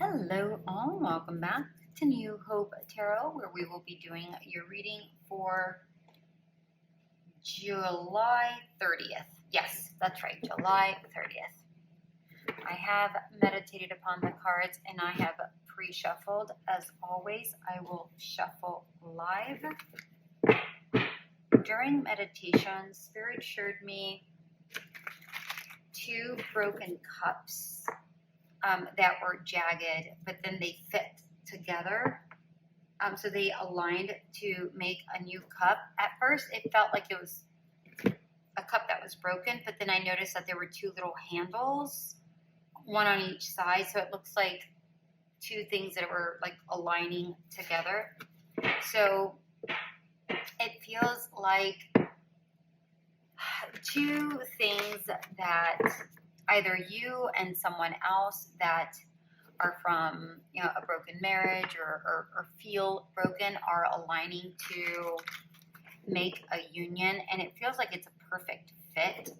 Hello all, welcome back to New Hope Tarot, where we will be doing your reading for July 30th. Yes, that's right, July 30th. I have meditated upon the cards and I have pre-shuffled. As always, I will shuffle live. During meditation, Spirit showed me two broken cups that were jagged, but then they fit together. So they aligned to make a new cup. At first, it felt like it was a cup that was broken, but then I noticed that there were two little handles, one on each side. So it looks like two things that were like aligning together. So it feels like two things that either you and someone else that are from, a broken marriage or feel broken are aligning to make a union, and it feels like it's a perfect fit,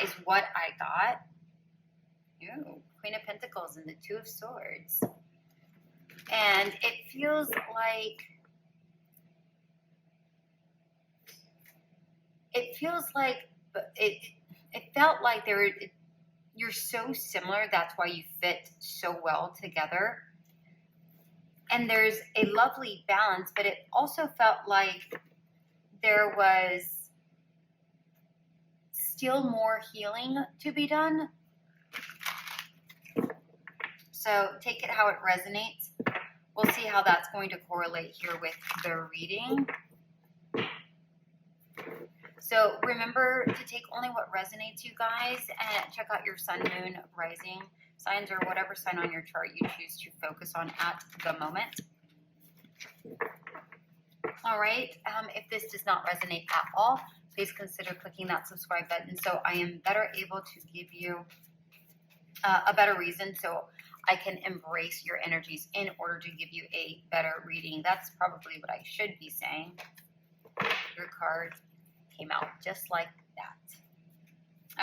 is what I got. Ooh, Queen of Pentacles and the Two of Swords. And it feels like it felt like you're so similar. That's why you fit so well together. And there's a lovely balance, but it also felt like there was still more healing to be done. So take it how it resonates. We'll see how that's going to correlate here with the reading. So remember to take only what resonates, you guys, and check out your sun, moon, rising signs, or whatever sign on your chart you choose to focus on at the moment. All right. If this does not resonate at all, please consider clicking that subscribe button so I am better able to give you a better reason so I can embrace your energies in order to give you a better reading. That's probably what I should be saying. Your card came out just like that.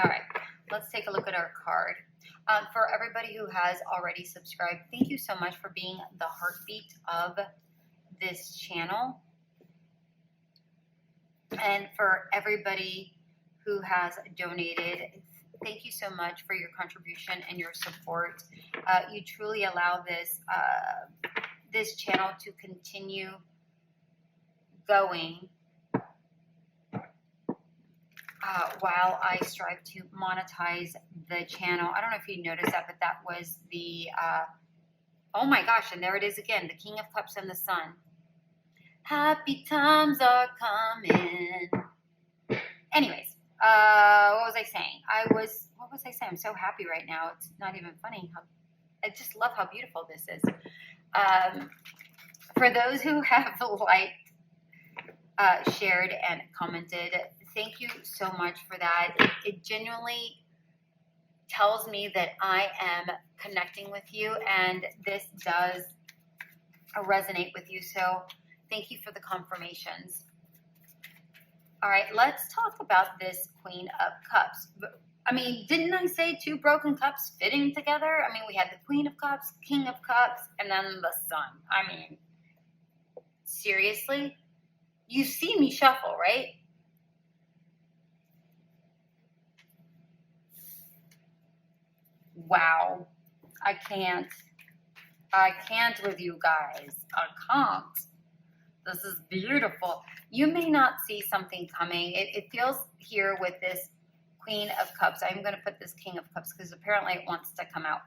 All right, let's take a look at our card. For everybody who has already subscribed, thank you so much for being the heartbeat of this channel. And for everybody who has donated, thank you so much for your contribution and your support. You truly allow this channel to continue going while I strive to monetize the channel. I don't know if you noticed that, but that was the, oh my gosh, and there it is again, the King of Cups and the Sun. Happy times are coming. Anyways, what was I saying? What was I saying? I'm so happy right now. It's not even funny. I just love how beautiful this is. For those who have liked, shared, and commented, thank you so much for that. It genuinely tells me that I am connecting with you, and this does resonate with you. So thank you for the confirmations. All right, let's talk about this Queen of Cups. I mean, didn't I say two broken cups fitting together? I mean, we had the Queen of Cups, King of Cups, and then the Sun. I mean, seriously? You see me shuffle, right? Wow. I can't with you guys. I can't. This is beautiful. You may not see something coming. It feels here with this Queen of Cups. I'm going to put this King of Cups because apparently it wants to come out.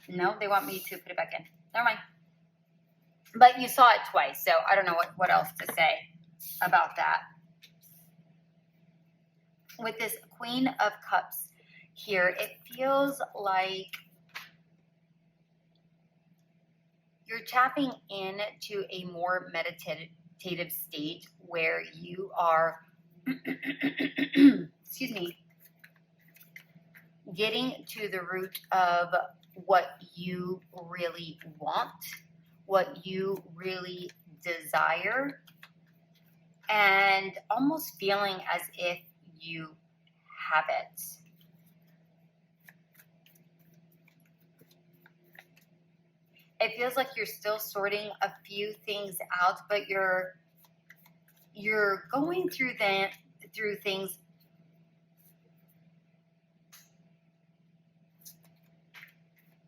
No, they want me to put it back in. Never mind. But you saw it twice, so I don't know what else to say about that. With this Queen of Cups here, it feels like you're tapping into a more meditative state where you are, excuse me, getting to the root of what you really want, what you really desire, and almost feeling as if you have it. It feels like you're still sorting a few things out, but you're going through things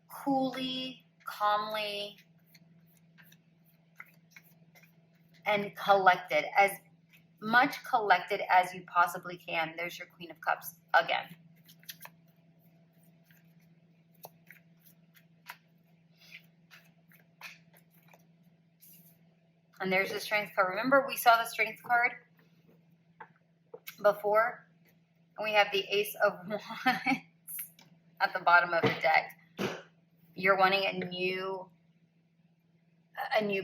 coolly, calmly, and collected, as much collected as you possibly can. There's your Queen of Cups again. And there's the Strength card. Remember, we saw the Strength card before? And we have the Ace of Wands at the bottom of the deck. You're wanting a new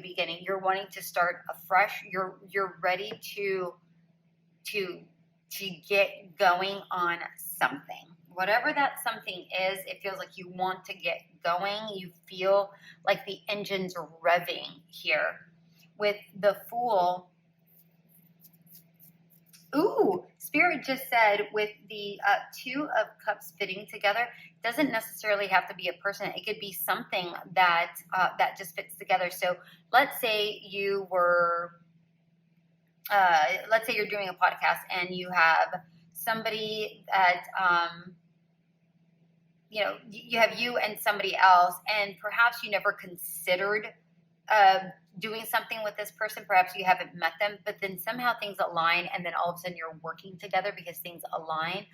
beginning. You're wanting to start afresh. You're ready to get going on something. Whatever that something is, it feels like you want to get going. You feel like the engine's revving here. With the Fool, ooh, Spirit just said with the Two of Cups fitting together, doesn't necessarily have to be a person. It could be something that that just fits together. So let's say you were, let's say you're doing a podcast and you have somebody that, you know, you have you and somebody else, and perhaps you never considered doing something with this person. Perhaps you haven't met them, but then somehow things align, and then all of a sudden you're working together because things align.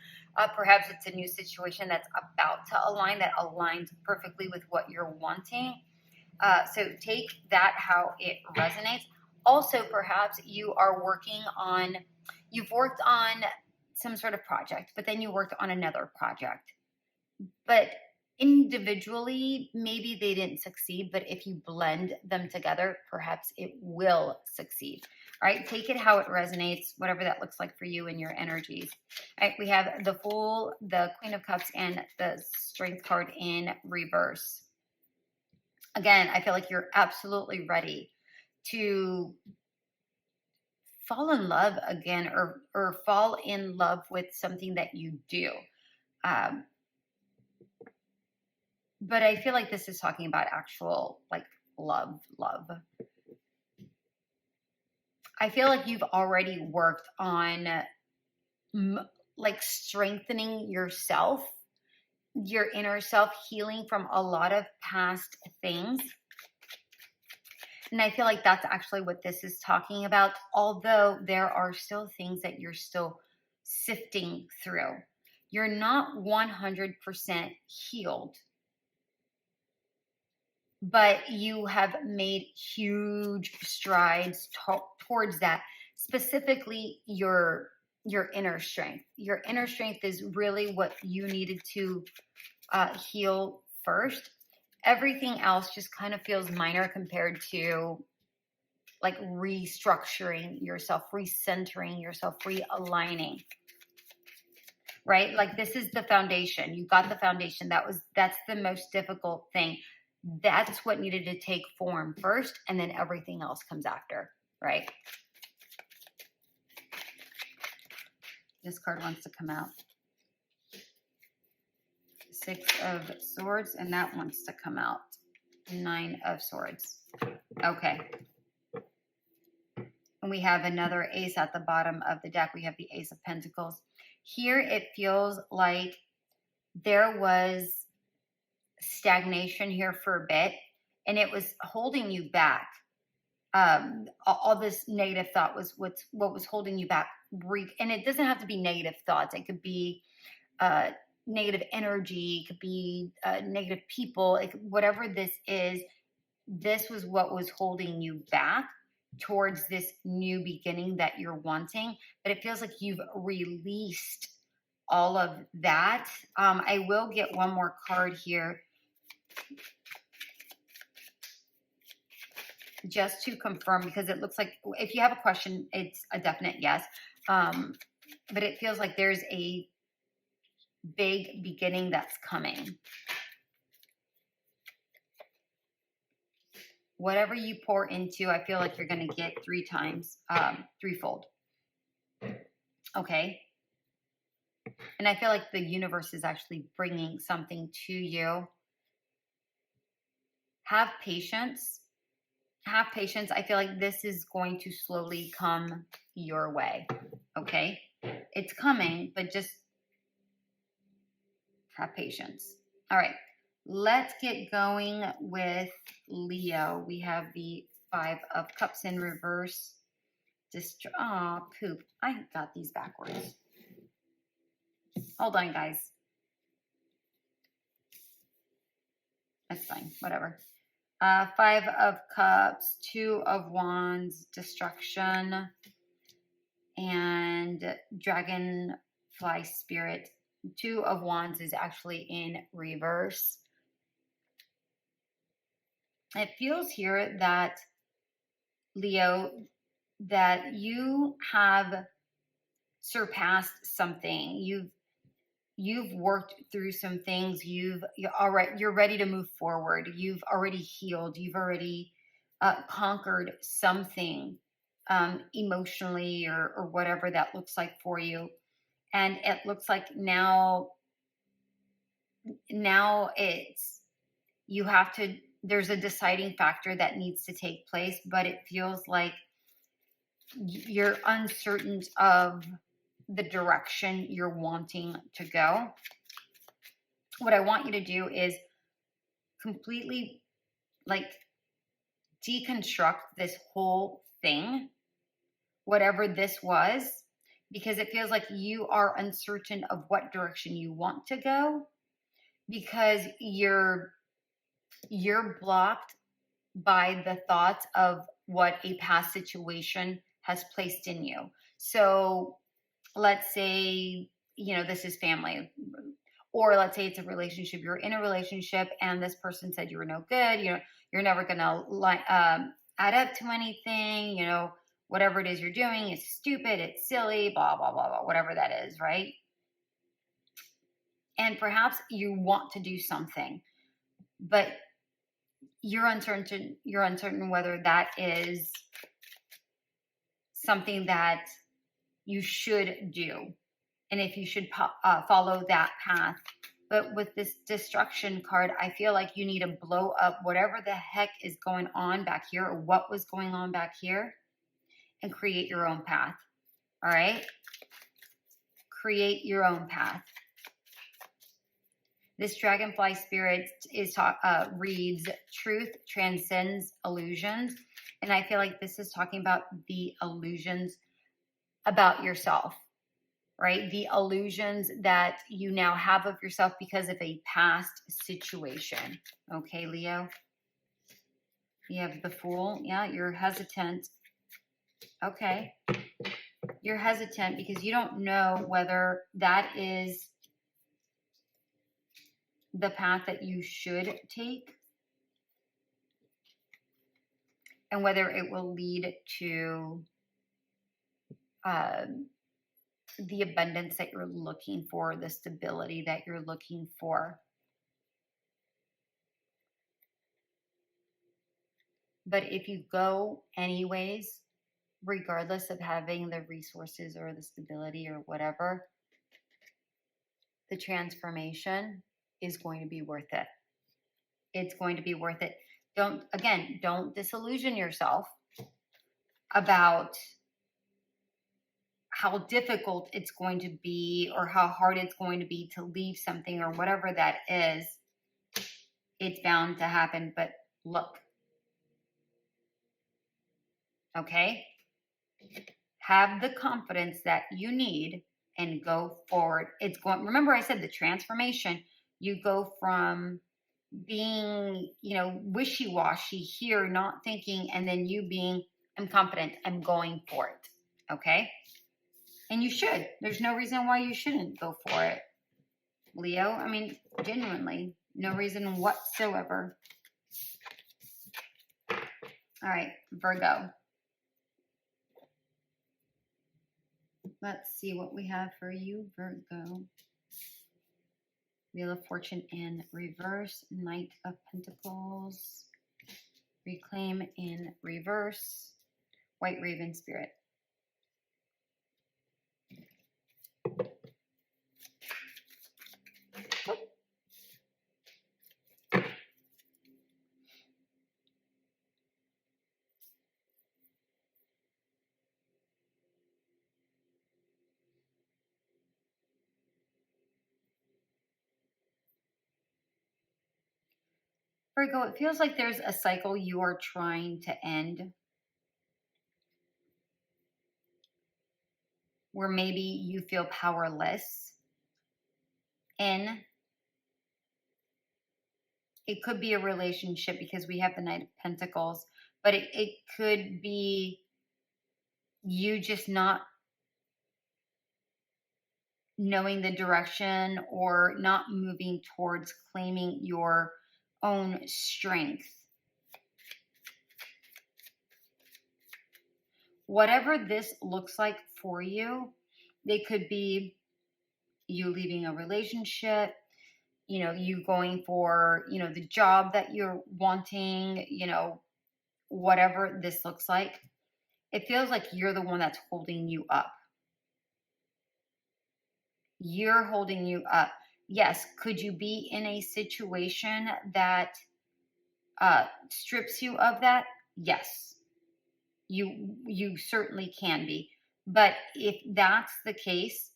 Perhaps it's a new situation that's about to align, that aligns perfectly with what you're wanting. So take that how it resonates. Also, perhaps you are working on, you've worked on some sort of project, but then you worked on another project. But individually, maybe they didn't succeed, but if you blend them together, perhaps it will succeed. All right, take it how it resonates, whatever that looks like for you and your energies. All right, we have the Fool, the Queen of Cups, and the Strength card in reverse. Again, I feel like you're absolutely ready to fall in love again, or fall in love with something that you do. But I feel like this is talking about actual, like, love. I feel like you've already worked on, like, strengthening yourself, your inner self, healing from a lot of past things. And I feel like that's actually what this is talking about, although there are still things that you're still sifting through. You're not 100% healed, but you have made huge strides towards that, specifically your inner strength. Your inner strength is really what you needed to heal first. Everything else just kind of feels minor compared to, like, restructuring yourself, recentering yourself, realigning. Right? Like, this is the foundation. You got the foundation. That's the most difficult thing. That's what needed to take form first, and then everything else comes after, right? This card wants to come out. Six of Swords, and that wants to come out. Nine of Swords. Okay. And we have another ace at the bottom of the deck. We have the Ace of Pentacles. Here it feels like there was stagnation here for a bit, and it was holding you back. All this negative thought was what was holding you back. And it doesn't have to be negative thoughts. It could be negative energy. It could be negative people. Whatever this is, this was what was holding you back towards this new beginning that you're wanting. But it feels like you've released all of that. I will get one more card here, just to confirm, because it looks like if you have a question, it's a definite yes. But it feels like there's a big beginning that's coming. Whatever you pour into, I feel like you're going to get three times, threefold. Okay. And I feel like the universe is actually bringing something to you. Have patience. Have patience. I feel like this is going to slowly come your way. Okay? It's coming, but just have patience. All right. Let's get going with Leo. We have the 5 of Cups in reverse. Oh, poop. I got these backwards. Hold on, guys. That's fine. Whatever. 5 of Cups, 2 of Wands, Destruction, and Dragonfly Spirit. 2 of Wands is actually in reverse. It feels here that, Leo, that you have surpassed something. You've worked through some things. You're ready to move forward. You've already healed. You've already conquered something emotionally or whatever that looks like for you. And it looks like now it's, you have to, there's a deciding factor that needs to take place, but it feels like you're uncertain of the direction you're wanting to go. What I want you to do is completely like deconstruct this whole thing, whatever this was, because it feels like you are uncertain of what direction you want to go, because you're blocked by the thoughts of what a past situation has placed in you. So let's say, this is family, or let's say it's a relationship. You're in a relationship and this person said you were no good. You're never going to add up to anything. Whatever it is you're doing is stupid. It's silly, blah, blah, blah, blah, whatever that is, right? And perhaps you want to do something, but you're uncertain whether that is something that you should do, and if you should follow that path. But with this destruction card, I feel like you need to blow up whatever the heck is going on back here, or what was going on back here, and create your own path. All right? Create your own path. This Dragonfly Spirit reads, truth transcends illusions. And I feel like this is talking about the illusions about yourself, right? The illusions that you now have of yourself because of a past situation. Okay, Leo? You have the Fool. Yeah, you're hesitant. Okay. You're hesitant because you don't know whether that is the path that you should take, and whether it will lead to the abundance that you're looking for, the stability that you're looking for. But if you go anyways, regardless of having the resources or the stability or whatever, the transformation is going to be worth it. It's going to be worth it. Don't disillusion yourself about how difficult it's going to be or how hard it's going to be to leave something or whatever that is. It's bound to happen, but look. Okay? Have the confidence that you need and go forward. Remember I said the transformation, you go from being, wishy-washy here, not thinking, and then you being, I'm confident, I'm going for it. Okay? And you should. There's no reason why you shouldn't go for it, Leo. I mean, genuinely, no reason whatsoever. All right, Virgo. Let's see what we have for you, Virgo. Wheel of Fortune in reverse, Knight of Pentacles, Reclaim in reverse, White Raven Spirit. Virgo, it feels like there's a cycle you are trying to end, where maybe you feel powerless in. It could be a relationship because we have the Knight of Pentacles, but it could be you just not knowing the direction or not moving towards claiming your own strength. Whatever this looks like for you, it could be you leaving a relationship, you know, you going for, you know, the job that you're wanting, you know, whatever this looks like. It feels like you're the one that's holding you up. You're holding you up. Yes, could you be in a situation that strips you of that? Yes, you certainly can be. But if that's the case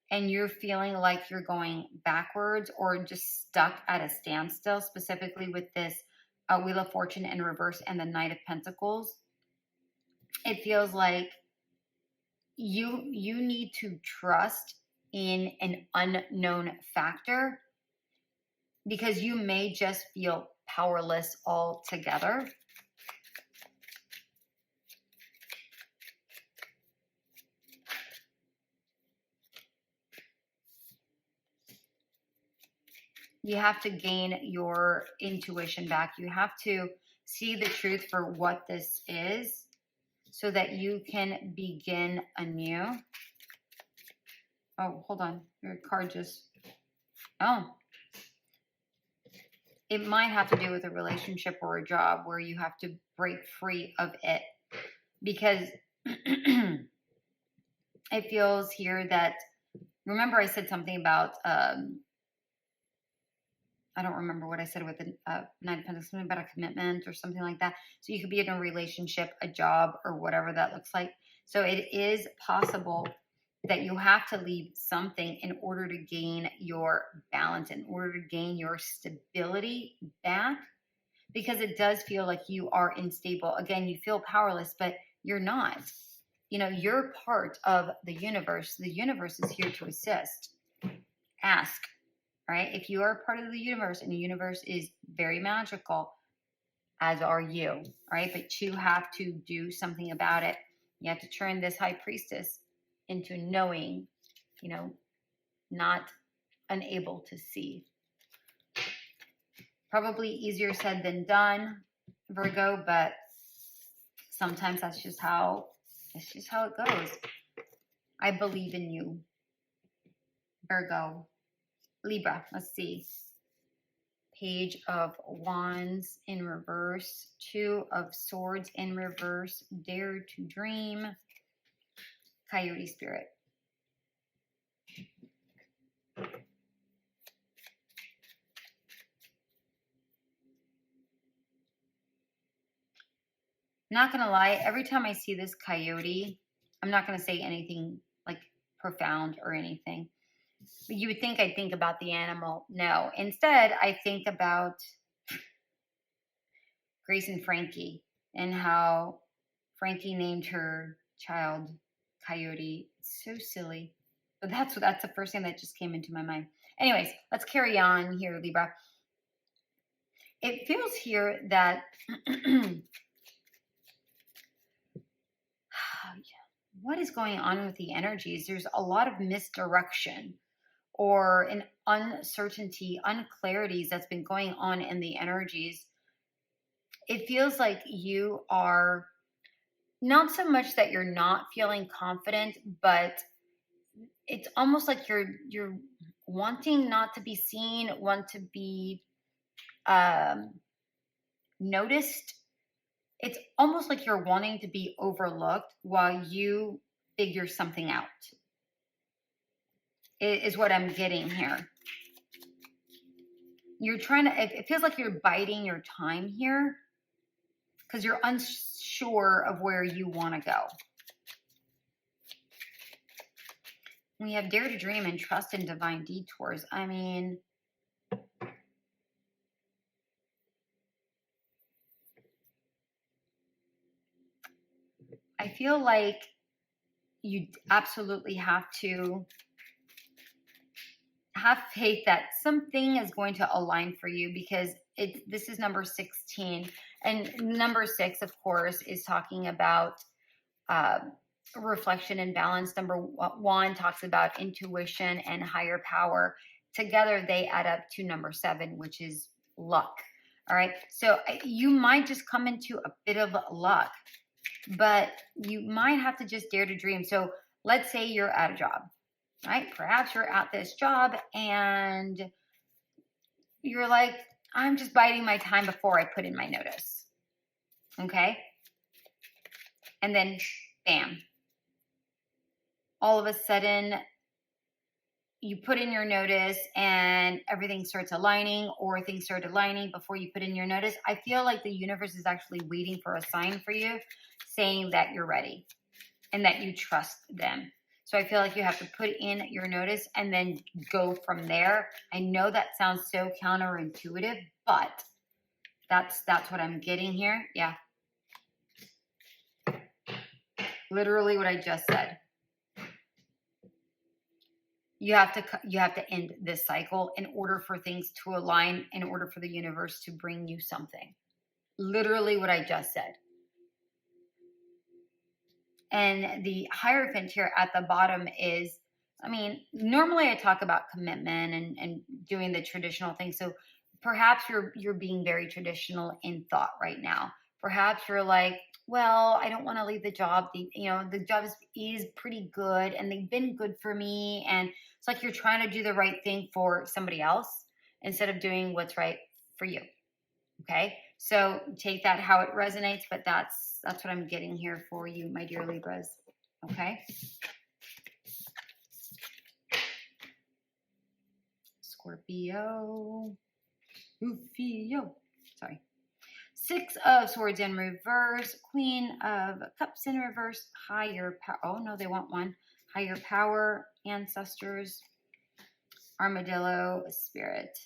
and you're feeling like you're going backwards or just stuck at a standstill, specifically with this Wheel of Fortune in reverse and the Knight of Pentacles, it feels like you need to trust in an unknown factor, because you may just feel powerless altogether. You have to gain your intuition back. You have to see the truth for what this is so that you can begin anew. Oh, hold on. Your card just... Oh. It might have to do with a relationship or a job where you have to break free of it. Because it feels here that... Remember I said something about... I don't remember what I said with the Knight of Pentacles, something about a commitment or something like that. So you could be in a relationship, a job, or whatever that looks like. So it is possible that you have to leave something in order to gain your balance, in order to gain your stability back, because it does feel like you are unstable. Again, you feel powerless, but you're not. You know, you're part of the universe. The universe is here to assist. Ask. Right? If you are part of the universe, and the universe is very magical, as are you, right? But you have to do something about it. You have to turn this High Priestess into knowing, you know, not unable to see. Probably easier said than done, Virgo, but sometimes that's just how it goes. I believe in you, Virgo. Libra, let's see. Page of Wands in reverse, Two of Swords in reverse, Dare to Dream, Coyote Spirit. Not gonna lie, every time I see this coyote, I'm not gonna say anything like profound or anything. You would think I'd think about the animal. No. Instead, I think about Grace and Frankie and how Frankie named her child Coyote. It's so silly. But that's the first thing that just came into my mind. Anyways, let's carry on here, Libra. It feels here that what is going on with the energies? There's a lot of misdirection or an uncertainty, unclarities that's been going on in the energies. It feels like you are not so much that you're not feeling confident, but it's almost like you're wanting not to be seen, want to be noticed. It's almost like you're wanting to be overlooked while you figure something out. Is what I'm getting here. You're trying to, it feels like you're biding your time here because you're unsure of where you want to go. We have Dare to Dream and Trust in Divine Detours. I mean, I feel like you absolutely have to have faith that something is going to align for you, because this is number 16, and number 6, of course, is talking about reflection and balance. Number 1 talks about intuition and higher power. Together they add up to number 7, which is luck. All right, so you might just come into a bit of luck, but you might have to just dare to dream. So let's say you're at a job, right? Perhaps you're at this job and you're like, I'm just biding my time before I put in my notice. Okay. And then bam, all of a sudden you put in your notice and everything starts aligning, or things start aligning before you put in your notice. I feel like the universe is actually waiting for a sign for you, saying that you're ready and that you trust them. So I feel like you have to put in your notice and then go from there. I know that sounds so counterintuitive, but that's what I'm getting here. Yeah. Literally what I just said. You have to end this cycle in order for things to align, in order for the universe to bring you something. Literally what I just said. And the Hierophant here at the bottom is, I mean, normally I talk about commitment and doing the traditional thing. So perhaps you're being very traditional in thought right now. Perhaps you're like, well, I don't want to leave the job. The job is pretty good and they've been good for me. And it's like you're trying to do the right thing for somebody else instead of doing what's right for you. Okay. So take that how it resonates, but that's what I'm getting here for you, my dear Libras. Okay. Scorpio. Sorry. 6 of Swords in reverse, Queen of Cups in reverse, higher power. Oh, no, they want one. Higher power, ancestors, armadillo, spirit.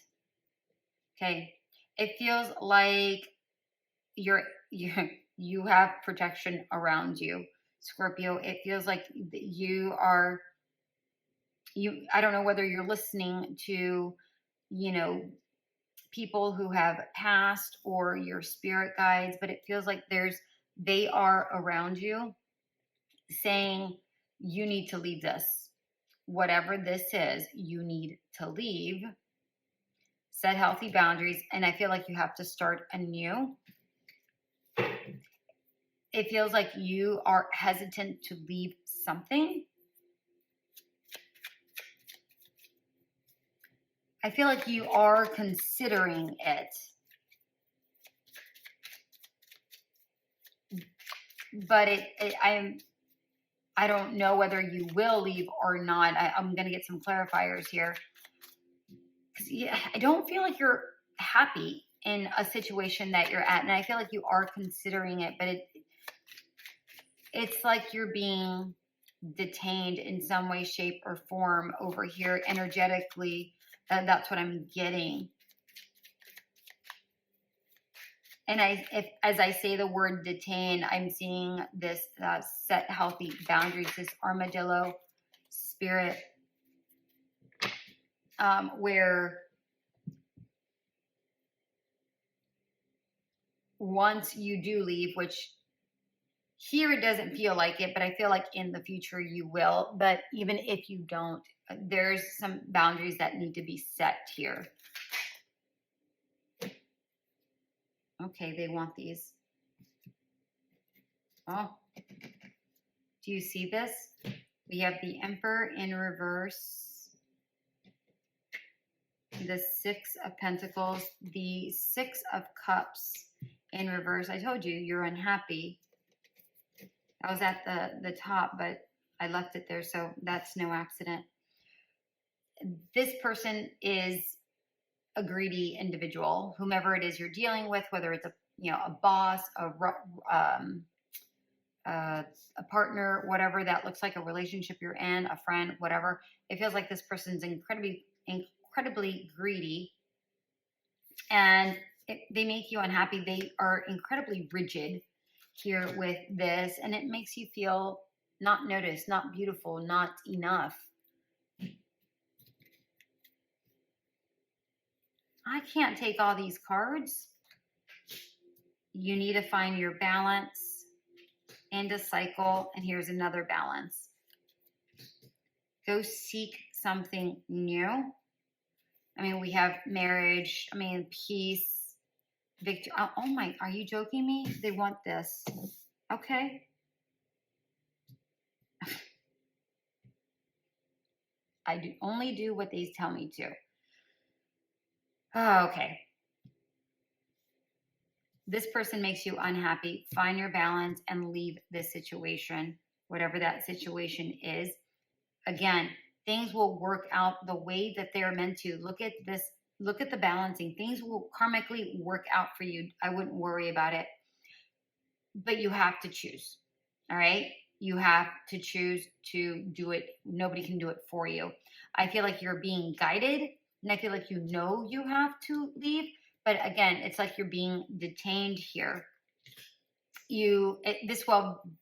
Okay. It feels like you have protection around you, Scorpio. It feels like I don't know whether you're listening to, people who have passed or your spirit guides, but it feels like they are around you saying you need to leave this. Whatever this is, you need to leave. Set healthy boundaries. And I feel like you have to start anew. It feels like you are hesitant to leave something. I feel like you are considering it. But I don't know whether you will leave or not. I'm going to get some clarifiers here. Yeah, I don't feel like you're happy in a situation that you're at. And I feel like you are considering it, but it's like you're being detained in some way, shape, or form over here energetically. That's what I'm getting. And as I say the word detain, I'm seeing this set healthy boundaries, this armadillo spirit, where once you do leave, which here it doesn't feel like it, but I feel like in the future you will. But even if you don't, there's some boundaries that need to be set here. Okay, they want these. Oh, do you see this? We have the Emperor in reverse, the 6 of Pentacles, the 6 of Cups in reverse. I told you, you're unhappy. I was at the top, but I left it there, so that's no accident. This person is a greedy individual, whomever it is you're dealing with, whether it's a boss, a partner, whatever that looks like, a relationship you're in, a friend, whatever. It feels like this person's incredibly greedy, and they make you unhappy. They are incredibly rigid here with this, and it makes you feel not noticed, not beautiful, not enough. I can't take all these cards. You need to find your balance, end a cycle, and here's another balance. Go seek something new. I mean, we have marriage, I mean, peace, victory. Oh my, are you joking me? They want this. Okay. I only do what they tell me to. Oh, okay. This person makes you unhappy. Find your balance and leave this situation, whatever that situation is. Again, things will work out the way that they're meant to. Look at this. Look at the balancing. Things will karmically work out for you. I wouldn't worry about it. But you have to choose. All right? You have to choose to do it. Nobody can do it for you. I feel like you're being guided, and I feel like you know you have to leave. But again, it's like you're being detained here. This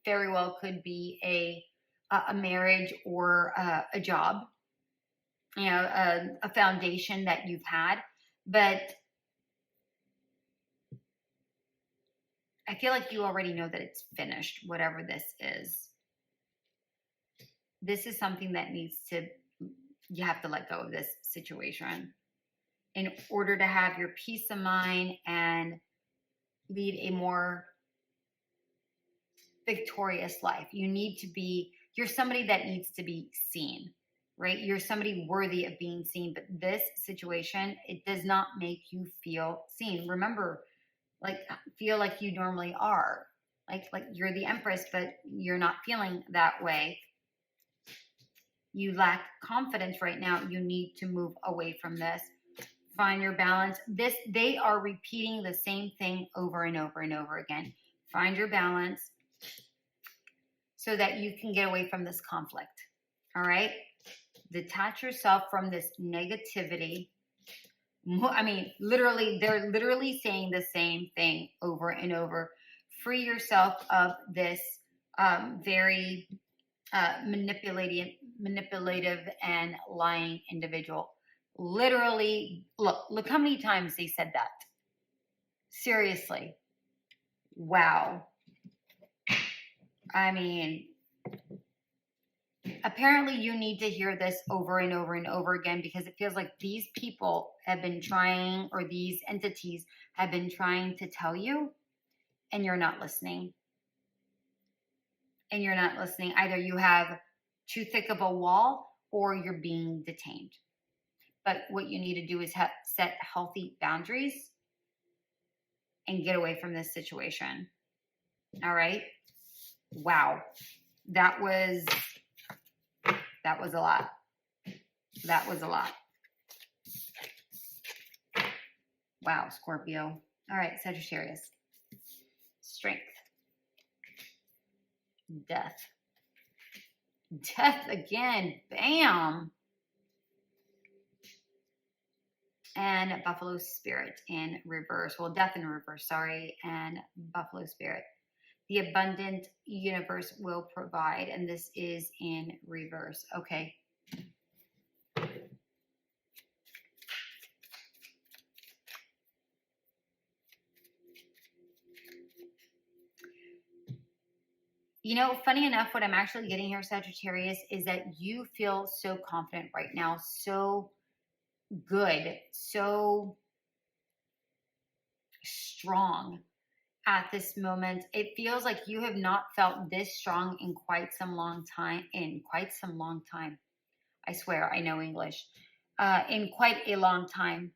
very well could be a marriage or a job, you know, a foundation that you've had. But I feel like you already know that it's finished, whatever this is. This is something that you have to let go of this situation in order to have your peace of mind and lead a more victorious life. You're somebody that needs to be seen, right? You're somebody worthy of being seen, but this situation, it does not make you feel seen. Remember, like, feel like you normally are. Like you're the Empress, but you're not feeling that way. You lack confidence right now. You need to move away from this. Find your balance. They are repeating the same thing over and over and over again. Find your balance so that you can get away from this conflict. All right? Detach yourself from this negativity. I mean, they're literally saying the same thing over and over. Free yourself of this very manipulative and lying individual. Literally, look how many times they said that. Seriously. Wow. I mean, apparently you need to hear this over and over and over again, because it feels like these people have been trying, or these entities have been trying to tell you, and you're not listening. And you're not listening. Either you have too thick of a wall, or you're being detained. But what you need to do is set healthy boundaries and get away from this situation. All right? Wow. That was a lot. That was a lot. Wow, Scorpio. All right, Sagittarius. Strength. Death. Death again. Bam. And Buffalo Spirit in reverse. Well, Death in reverse, sorry. And Buffalo Spirit. The abundant universe will provide. And this is in reverse. Okay. You know, funny enough, what I'm actually getting here, Sagittarius, is that you feel so confident right now, so good, so strong at this moment. It feels like you have not felt this strong in quite some long time. I swear, I know English. In quite a long time.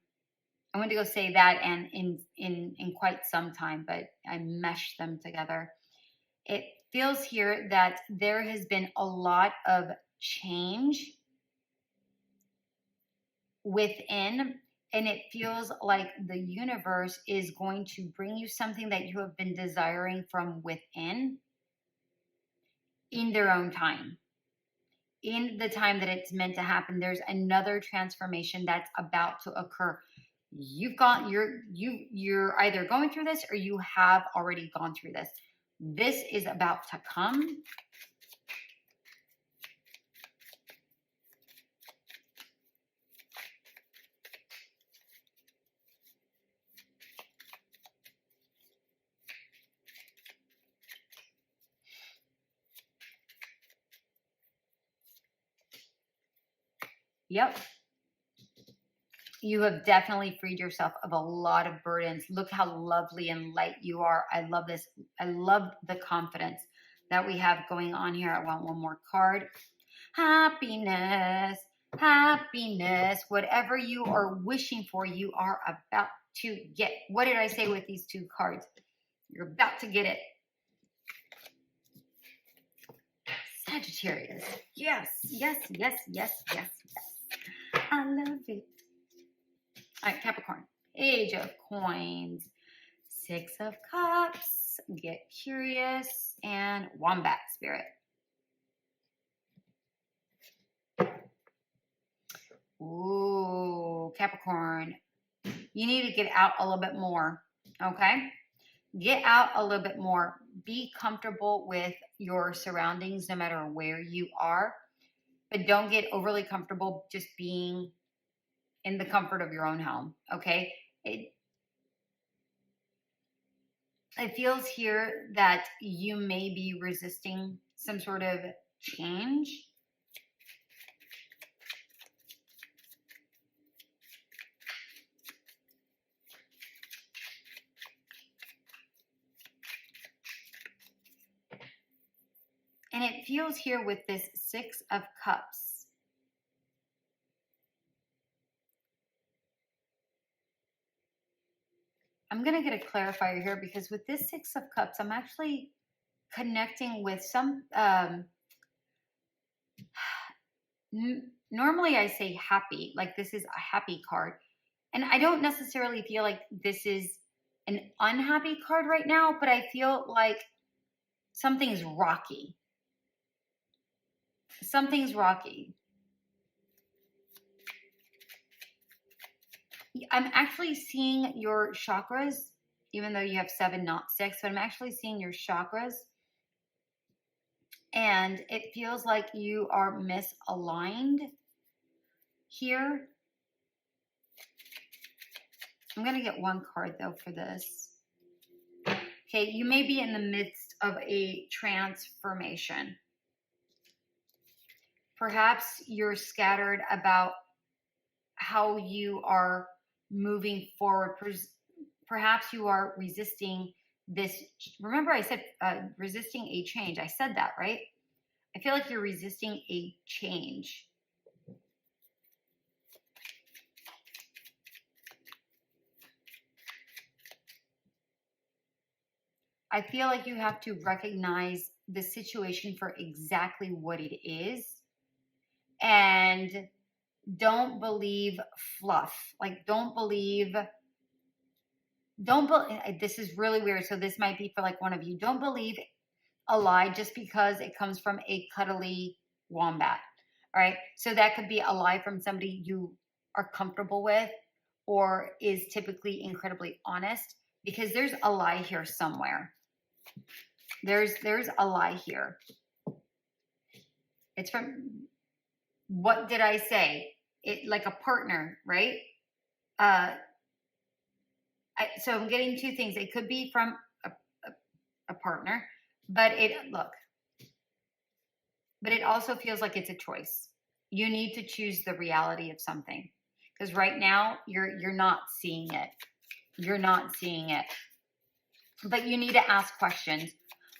I went to go say that and in quite some time, but I meshed them together. It feels here that there has been a lot of change within, and it feels like the universe is going to bring you something that you have been desiring from within in their own time. In the time that it's meant to happen, there's another transformation that's about to occur. You're either going through this, or you have already gone through this. This is about to come. Yep. You have definitely freed yourself of a lot of burdens. Look how lovely and light you are. I love this. I love the confidence that we have going on here. I want one more card. Happiness, happiness. Whatever you are wishing for, you are about to get. What did I say with these two cards? You're about to get it. Sagittarius. Yes, yes, yes, yes, yes, yes. I love it. All right, Capricorn. Age of Coins. 6 of Cups. Get curious. And Wombat Spirit. Ooh, Capricorn. You need to get out a little bit more, okay? Get out a little bit more. Be comfortable with your surroundings no matter where you are. But don't get overly comfortable just being in the comfort of your own home, okay? It feels here that you may be resisting some sort of change. And it feels here with this 6 of Cups. I'm going to get a clarifier here because with this 6 of Cups, I'm actually connecting with some, normally I say happy, like this is a happy card. And I don't necessarily feel like this is an unhappy card right now, but I feel like something's rocky. Something's rocky. I'm actually seeing your chakras, even though you have 7, not 6, but I'm actually seeing your chakras. And it feels like you are misaligned here. I'm going to get one card, though, for this. Okay, you may be in the midst of a transformation. Perhaps you're scattered about how you are moving forward. Perhaps you are resisting this. Remember I said resisting a change. I said that, right? I feel like you're resisting a change. I feel like you have to recognize the situation for exactly what it is. And don't believe fluff. Like, don't believe, this is really weird. So this might be for like one of you. Don't believe a lie just because it comes from a cuddly wombat. All right. So that could be a lie from somebody you are comfortable with or is typically incredibly honest, because there's a lie here somewhere. There's a lie here. It's from, what did I say? It like a partner, right? So I'm getting two things. It could be from a partner, but it also feels like it's a choice. You need to choose the reality of something, because right now you're not seeing it. You're not seeing it. But you need to ask questions.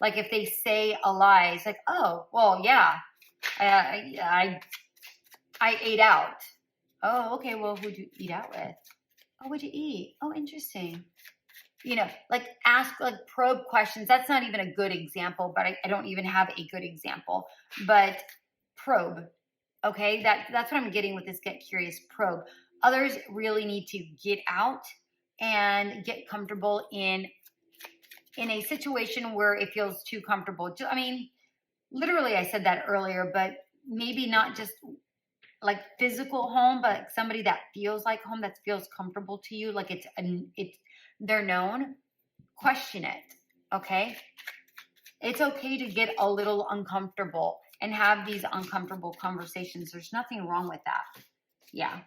Like if they say a lie, it's like, oh, well, yeah, I ate out. Oh, okay. Well, who'd you eat out with? Oh, what'd you eat? Oh, interesting. You know, like ask, like probe questions. That's not even a good example, but I don't even have a good example. But probe, okay? That's what I'm getting with this get curious, probe. Others really need to get out and get comfortable in a situation where it feels too comfortable. I mean, literally, I said that earlier, but maybe not just like physical home, but somebody that feels like home, that feels comfortable to you, like they're known. Question it, okay? It's okay to get a little uncomfortable and have these uncomfortable conversations. There's nothing wrong with that. Yeah.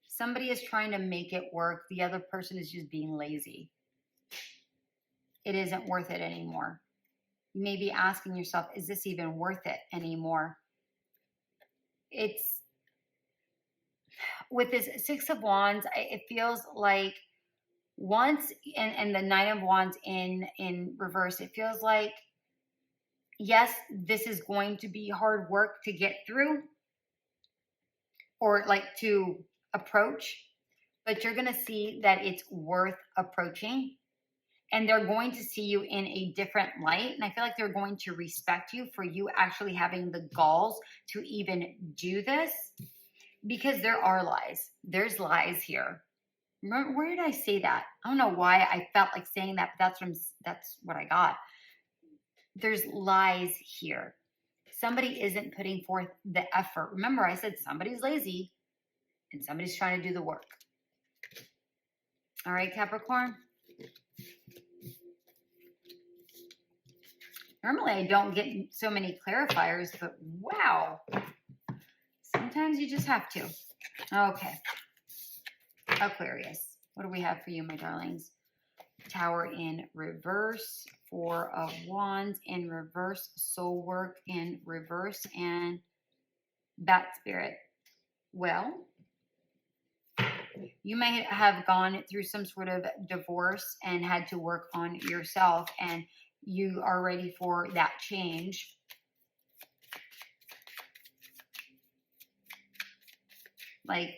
Somebody is trying to make it work. The other person is just being lazy. It isn't worth it anymore. You may be asking yourself, is this even worth it anymore? It's, with this Six of Wands, it feels like once, and the Nine of Wands in reverse, it feels like, yes, this is going to be hard work to get through, or like to approach, but you're going to see that it's worth approaching, and they're going to see you in a different light. And I feel like they're going to respect you for you actually having the galls to even do this, because there are lies. There's lies here. Remember, where did I say that? I don't know why I felt like saying that, but that's what I got. There's lies here. Somebody isn't putting forth the effort. Remember, I said somebody's lazy and somebody's trying to do the work. All right, Capricorn. Normally, I don't get so many clarifiers, but wow. Sometimes you just have to. Okay. Aquarius. What do we have for you, my darlings? Tower in reverse. Four of Wands in reverse. Soul work in reverse. And Bat Spirit. Well, you may have gone through some sort of divorce and had to work on yourself, and you are ready for that change. Like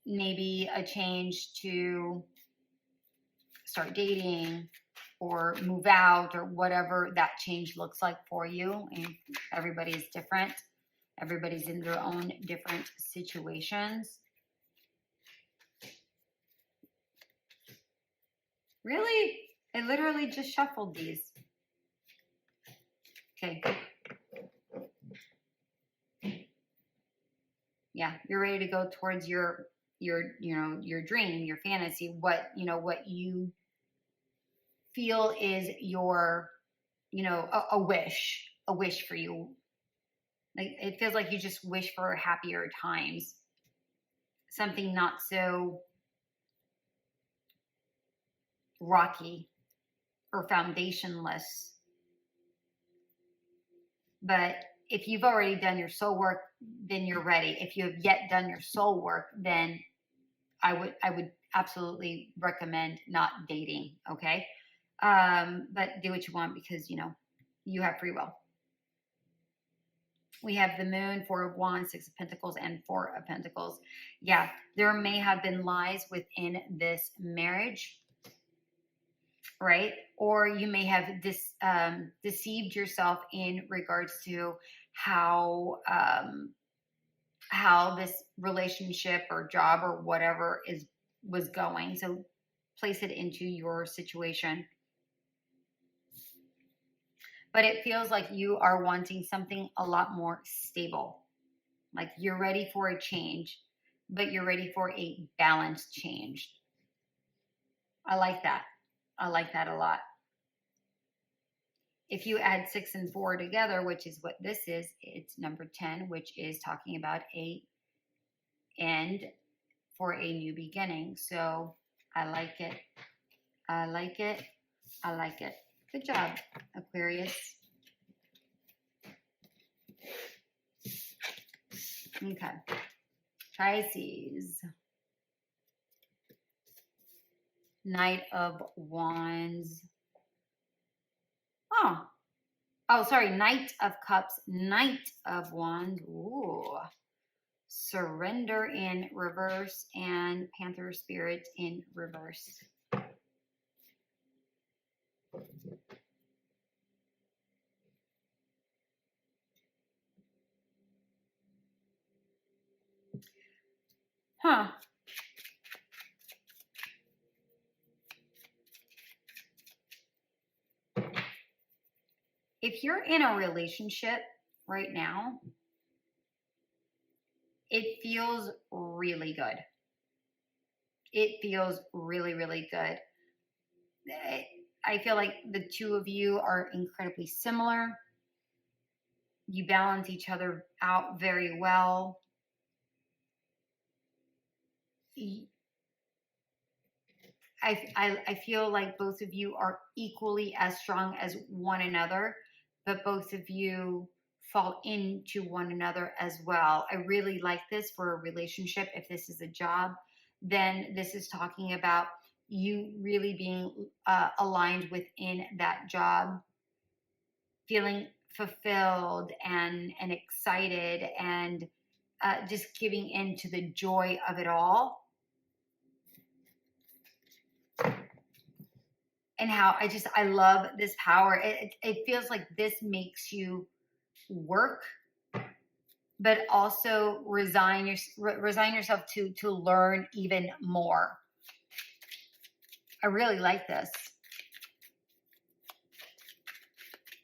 maybe a change to start dating or move out, or whatever that change looks like for you. And everybody is different. Everybody's in their own different situations. Really? I literally just shuffled these. Okay. Yeah, you're ready to go towards your dream, your fantasy, what you feel is your, a wish for you. Like, it feels like you just wish for happier times. Something not so rocky or foundationless. But if you've already done your soul work, then you're ready. If you have yet done your soul work, then I would absolutely recommend not dating, okay? But do what you want, because, you have free will. We have the Moon, Four of Wands, Six of Pentacles, and Four of Pentacles. Yeah, there may have been lies within this marriage, right? Or you may have deceived yourself in regards to how this relationship or job or whatever was going. So place it into your situation. But it feels like you are wanting something a lot more stable. Like you're ready for a change, but you're ready for a balanced change. I like that. I like that a lot. If you add 6 and 4 together, which is what this is, it's number 10, which is talking about a end for a new beginning. So I like it. I like it. I like it. Good job, Aquarius. Okay. Pisces. Knight of Wands. Oh, sorry. Knight of Cups. Knight of Wands. Ooh. Surrender in reverse, and Panther Spirit in reverse. Huh. if you're in a relationship right now, it feels really good. It feels really, really good. I feel like the two of you are incredibly similar. You balance each other out very well. I feel like both of you are equally as strong as one another, but both of you fall into one another as well. I really like this for a relationship. If this is a job, then this is talking about you really being aligned within that job, feeling fulfilled and excited, and just giving into the joy of it all. And how I love this power. It feels like this makes you work, but also resign yourself to learn even more. I really like this.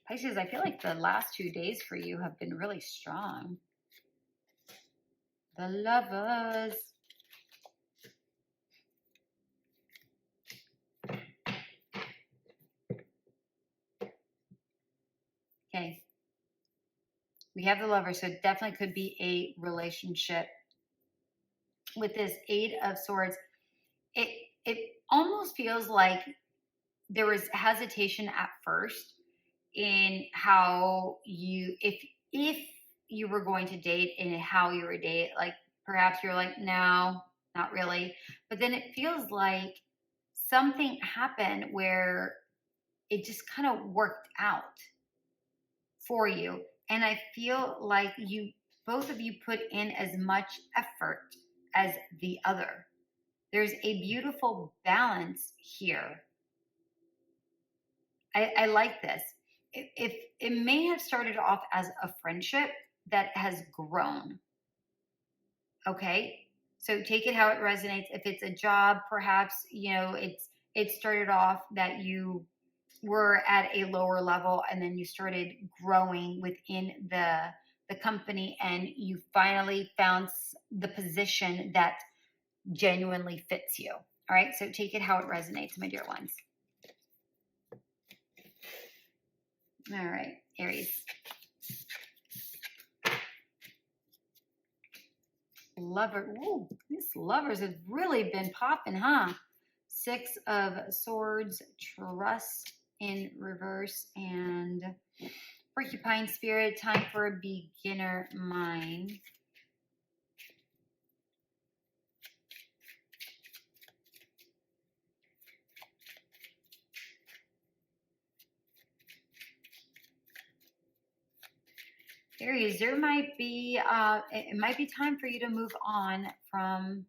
Pisces, I feel like the last 2 days for you have been really strong. The Lovers. Okay. We have the Lovers, so it definitely could be a relationship. With this Eight of Swords, it almost feels like there was hesitation at first in how you, if you were going to date and how you were date, like perhaps you're like, no, not really. But then it feels like something happened where it just kind of worked out for you. And I feel like both of you put in as much effort as the other. There's a beautiful balance here. I like this. If it may have started off as a friendship that has grown. Okay, so take it how it resonates. If it's a job, perhaps it started off that you were at a lower level, and then you started growing within the company, and you finally found the position that genuinely fits you. All right, so take it how it resonates, my dear ones. All right, Aries. Lover. Ooh, this Lovers has really been popping, huh? Six of Swords, Trust in reverse, and Porcupine Spirit. Time for a beginner mind. Aries, there might be it might be time for you to move on from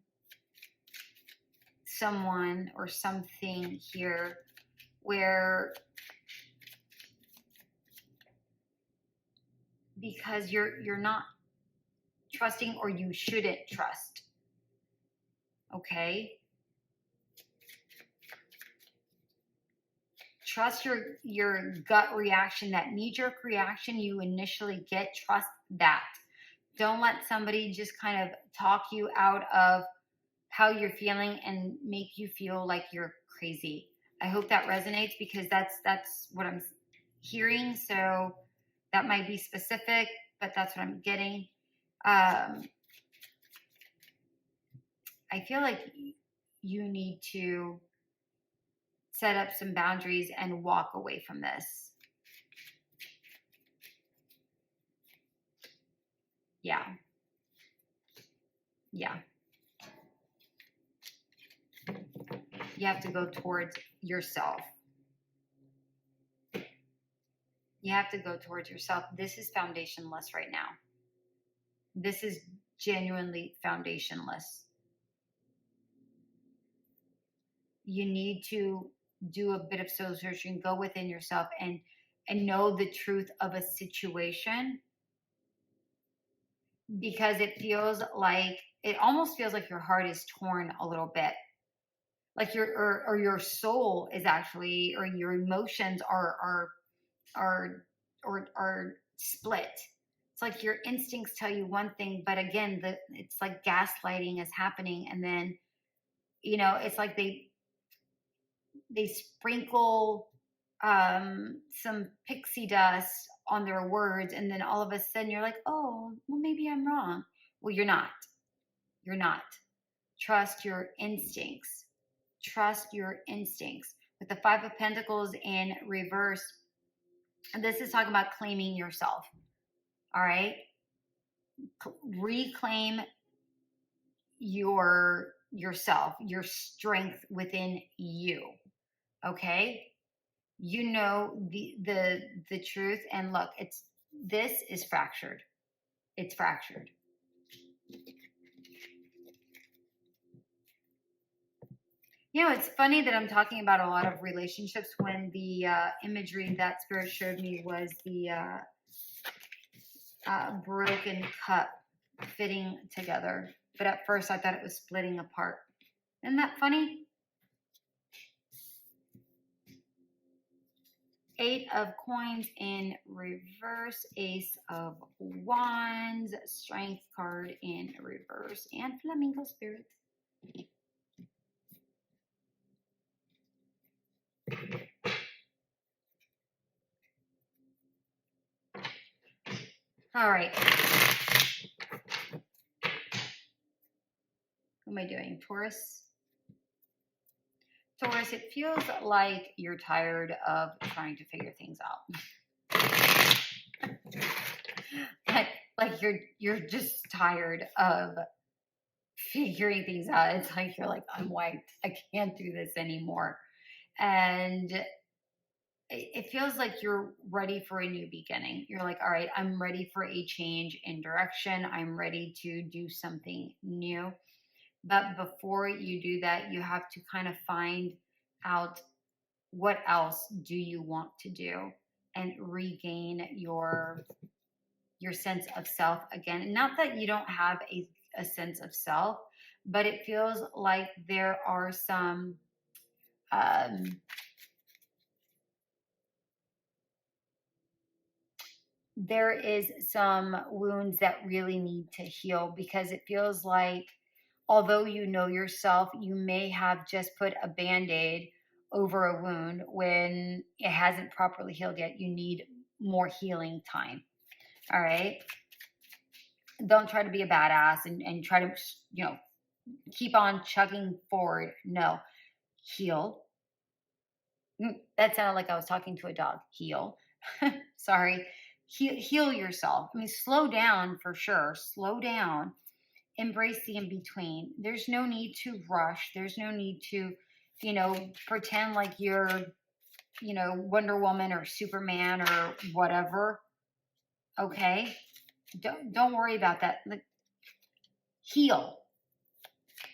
someone or something here where, because you're not trusting, or you shouldn't trust. Okay, trust your gut reaction, that knee-jerk reaction you initially get. Trust that. Don't let somebody just kind of talk you out of how you're feeling and make you feel like you're crazy. I hope that resonates, because that's what I'm hearing. So that might be specific, but that's what I'm getting. I feel like you need to set up some boundaries and walk away from this. Yeah. Yeah. You have to go towards yourself. You have to go towards yourself. This is foundationless right now. This is genuinely foundationless. You need to do a bit of soul searching, go within yourself, and know the truth of a situation, because it almost feels like your heart is torn a little bit, like your soul is actually, or your emotions are or split. It's like your instincts tell you one thing, but again, it's like gaslighting is happening, and then it's like they sprinkle some pixie dust on their words, and then all of a sudden you're like, oh, well, maybe I'm wrong. Well, you're not. You're not. Trust your instincts. Trust your instincts. With the Five of Pentacles in reverse, and this is talking about claiming yourself. All right? Reclaim yourself, your strength within you. Okay? You know the truth, and look, this is fractured. It's fractured. It's funny that I'm talking about a lot of relationships when the imagery that Spirit showed me was the broken cup fitting together. But at first I thought it was splitting apart. Isn't that funny? 8 of Coins in reverse, Ace of Wands, Strength card in reverse, and Flamingo Spirit. All right. What am I doing? Taurus? Taurus, it feels like you're tired of trying to figure things out. like you're just tired of figuring things out. It's like you're like, I'm wiped. I can't do this anymore. And it feels like you're ready for a new beginning. You're like, all right, I'm ready for a change in direction. I'm ready to do something new. But before you do that, you have to kind of find out what else do you want to do and regain your sense of self again. Not that you don't have a sense of self, but it feels like there are some there is some wounds that really need to heal, because it feels like although you know yourself, you may have just put a Band-Aid over a wound when it hasn't properly healed yet. You need more healing time. All right? Don't try to be a badass and try to, keep on chugging forward. No. Heal. That sounded like I was talking to a dog. Heal. Sorry. Heal yourself. I mean, slow down for sure. Slow down. Embrace the in-between. There's no need to rush. There's no need to, pretend like you're, Wonder Woman or Superman or whatever. Okay? Don't worry about that. Heal.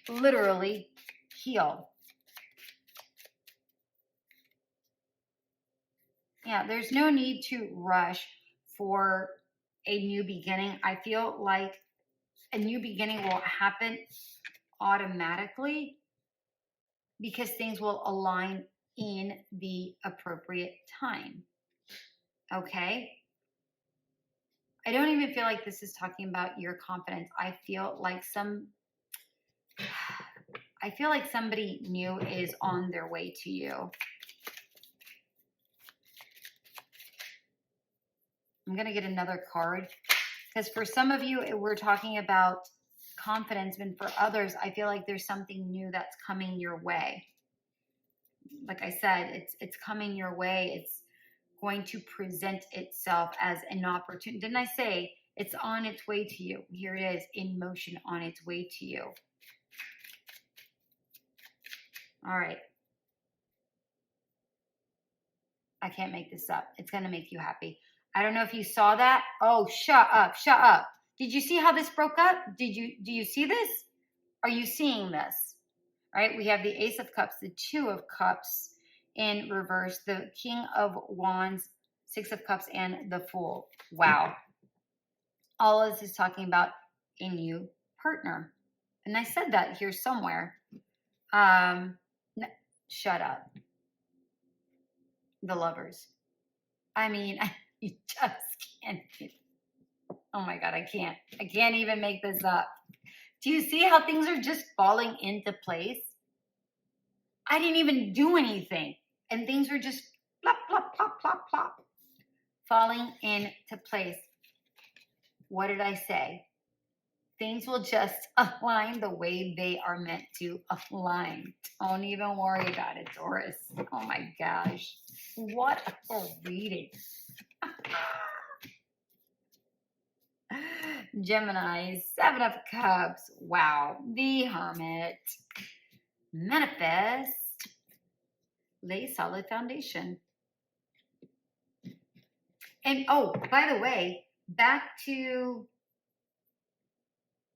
Literally heal. Yeah, there's no need to rush for a new beginning. I feel like a new beginning will happen automatically because things will align in the appropriate time. Okay? I don't even feel like this is talking about your confidence. I feel like somebody new is on their way to you. I'm going to get another card, because for some of you, we're talking about confidence, and for others, I feel like there's something new that's coming your way. Like I said, it's coming your way. It's going to present itself as an opportunity. Didn't I say it's on its way to you? Here it is, in motion, on its way to you. All right. I can't make this up. It's going to make you happy. I don't know if you saw that. Oh, shut up. Shut up. Did you see how this broke up? Do you see this? Are you seeing this? All right. We have the Ace of Cups, the Two of Cups in reverse, the King of Wands, Six of Cups, and the Fool. Wow. All of this is talking about a new partner. And I said that here somewhere. Shut up. The Lovers. I mean, You just can't. Oh my God, I can't even make this up. Do you see how things are just falling into place? I didn't even do anything, and things were just plop, plop, plop, plop, plop, falling into place. What did I say? Things will just align the way they are meant to align. Don't even worry about it, Taurus. Oh my gosh. What a reading. Gemini, Seven of Cups. Wow. The Hermit. Manifest. Lay solid foundation. And oh, by the way, back to,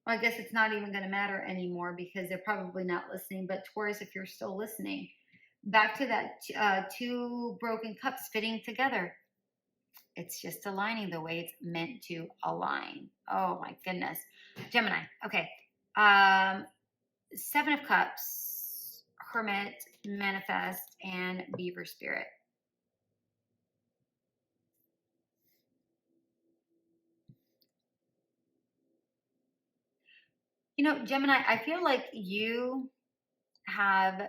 well, I guess it's not even going to matter anymore because they're probably not listening. But Taurus, if you're still listening, back to that two broken cups fitting together. It's just aligning the way it's meant to align. Oh my goodness. Gemini. Okay. Seven of Cups, Hermit, Manifest, and Beaver Spirit. You know, Gemini, I feel like you have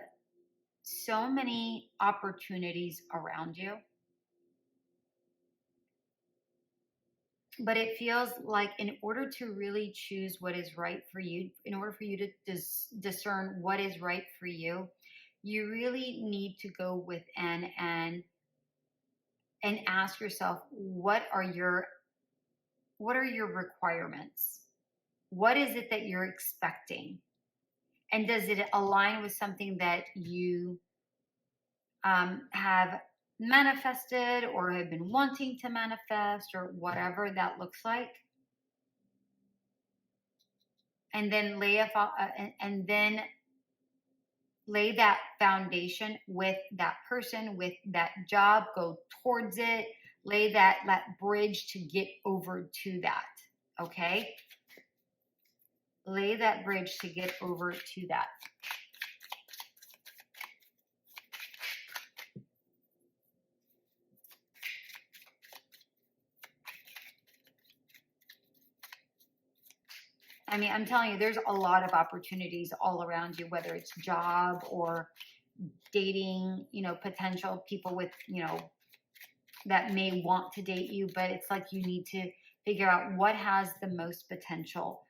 so many opportunities around you. But it feels like in order to really choose what is right for you, in order for you to discern what is right for you, you really need to go within and ask yourself, what are your requirements? What is it that you're expecting? And does it align with something that you have manifested or have been wanting to manifest, or whatever that looks like? And then lay that foundation with that person, with that job. Go towards it. Lay that bridge to get over to that. Okay? Lay that bridge to get over to that. I mean, I'm telling you, there's a lot of opportunities all around you, whether it's job or dating, you know, potential people with, you know, that may want to date you, but it's like you need to figure out what has the most potential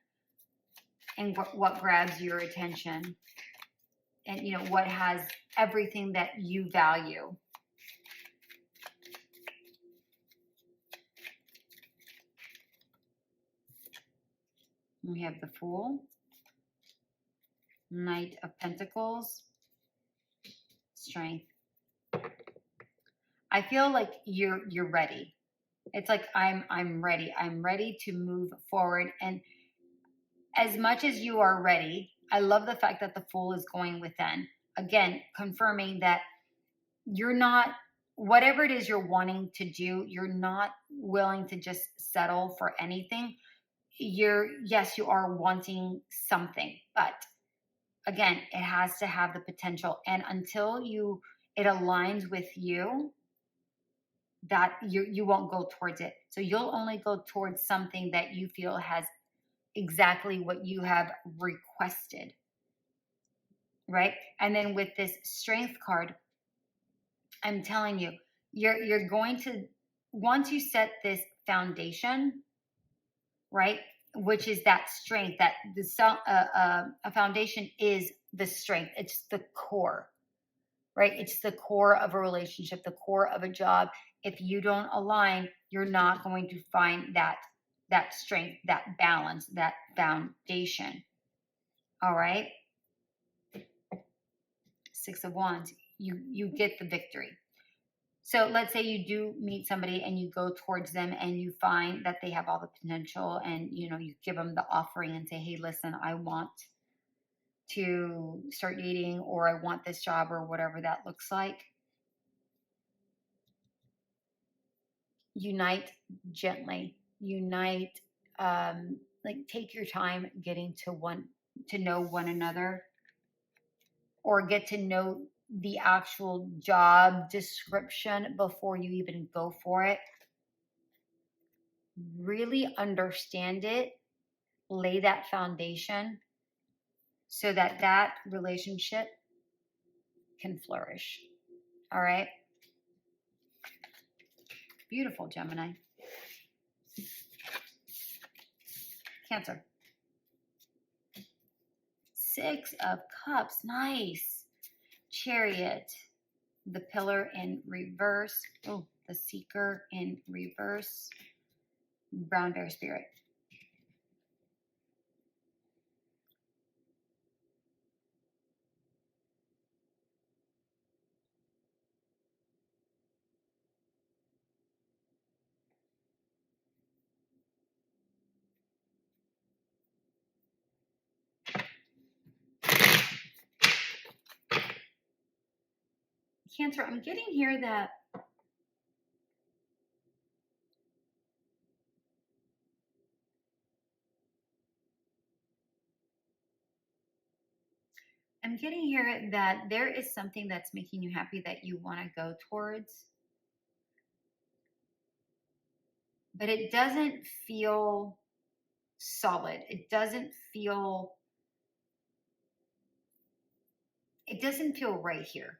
and what grabs your attention, and, you know, what has everything that you value. We have the Fool, Knight of Pentacles, Strength. I feel like you're ready. It's like I'm ready. I'm ready to move forward. And as much as you are ready, I love the fact that the Fool is going within. Again, confirming that you're not, whatever it is you're wanting to do, you're not willing to just settle for anything. Yes, you are wanting something, but again, it has to have the potential. And until it aligns with you, that you won't go towards it. So you'll only go towards something that you feel has exactly what you have requested, right? And then with this Strength card, I'm telling you, you're going to, once you set this foundation, right, which is that strength, that a foundation is the strength. It's the core, right? It's the core of a relationship, the core of a job. If you don't align, you're not going to find that strength, that balance, that foundation. All right. Six of Wands, you get the victory. So let's say you do meet somebody and you go towards them and you find that they have all the potential, and, you know, you give them the offering and say, hey, listen, I want to start dating, or I want this job, or whatever that looks like. Unite gently. Unite, like take your time getting to know one another, or get to know the actual job description before you even go for it. really understand it, lay that foundation so that that relationship can flourish. All right? Beautiful, Gemini. Cancer. 6 of Cups. Nice. Chariot. The Pillar in reverse. Oh, the Seeker in reverse. Brown Bear Spirit. Cancer, I'm getting here that there is something that's making you happy that you want to go towards, but it doesn't feel solid. It doesn't feel right here.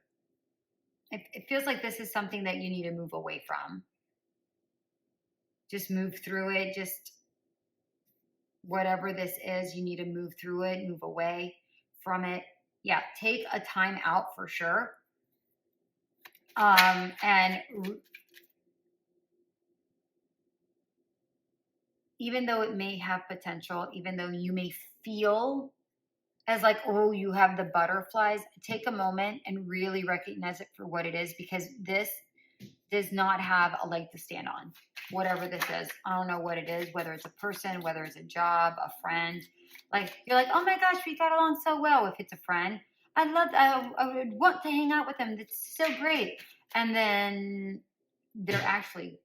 It feels like this is something that you need to move away from. Just move through it. Just whatever this is, you need to move through it, move away from it. Yeah, take a time out for sure. And even though it may have potential, even though you may feel as like, oh, you have the butterflies, take a moment and really recognize it for what it is, because this does not have a leg to stand on. Whatever this is, I don't know what it is, whether it's a person, whether it's a job, a friend. Like, you're like, oh my gosh, we got along so well. If it's a friend, I would want to hang out with them. It's so great. And then they're actually,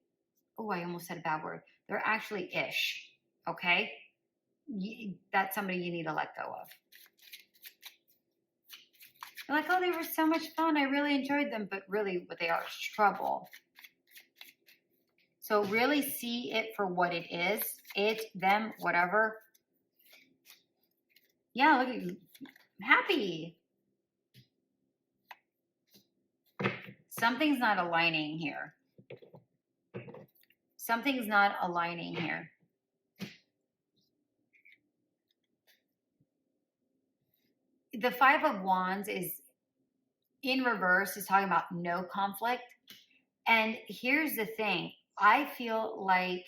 oh, I almost said a bad word. They're actually ish. Okay. That's somebody you need to let go of. You're like, oh, they were so much fun. I really enjoyed them. But really what they are is trouble. So really see it for what it is. It, them, whatever. Yeah, look at you. I'm happy. Something's not aligning here. Something's not aligning here. The 5 of Wands is in reverse, is talking about no conflict. And here's the thing. I feel like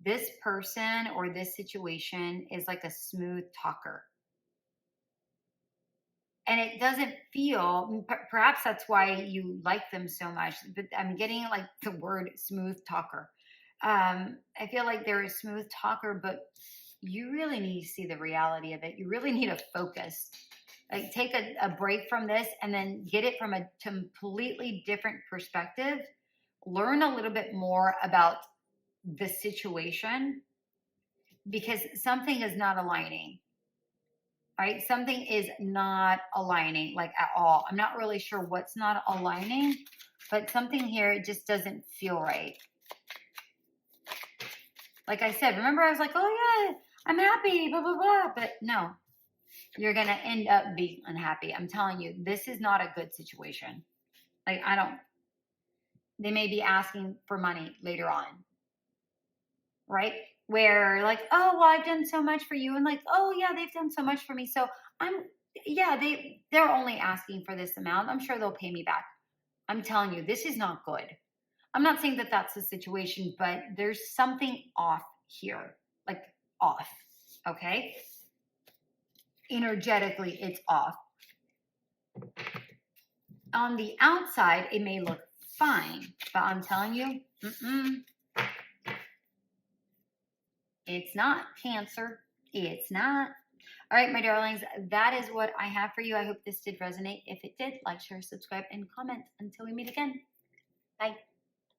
this person or this situation is like a smooth talker. And it doesn't feel, perhaps that's why you like them so much, but I'm getting like the word smooth talker. I feel like they're a smooth talker, but you really need to see the reality of it. You really need to focus. Like, take a break from this and then get it from a completely different perspective. Learn a little bit more about the situation, because something is not aligning. Right? Something is not aligning, like, at all. I'm not really sure what's not aligning, but something here, it just doesn't feel right. Like I said, remember I was like, oh yeah, I'm happy, blah, blah, blah. But no, you're going to end up being unhappy. I'm telling you, this is not a good situation. Like, they may be asking for money later on. Right? Where like, oh, well, I've done so much for you. And like, oh yeah, they've done so much for me. So they're only asking for this amount. I'm sure they'll pay me back. I'm telling you, this is not good. I'm not saying that that's the situation, but there's something off here, like off. Okay. Energetically, it's off. On the outside, it may look fine, but I'm telling you, it's not, Cancer. It's not. All right, my darlings, that is what I have for you. I hope this did resonate. If it did, like, share, subscribe, and comment. Until we meet again. Bye.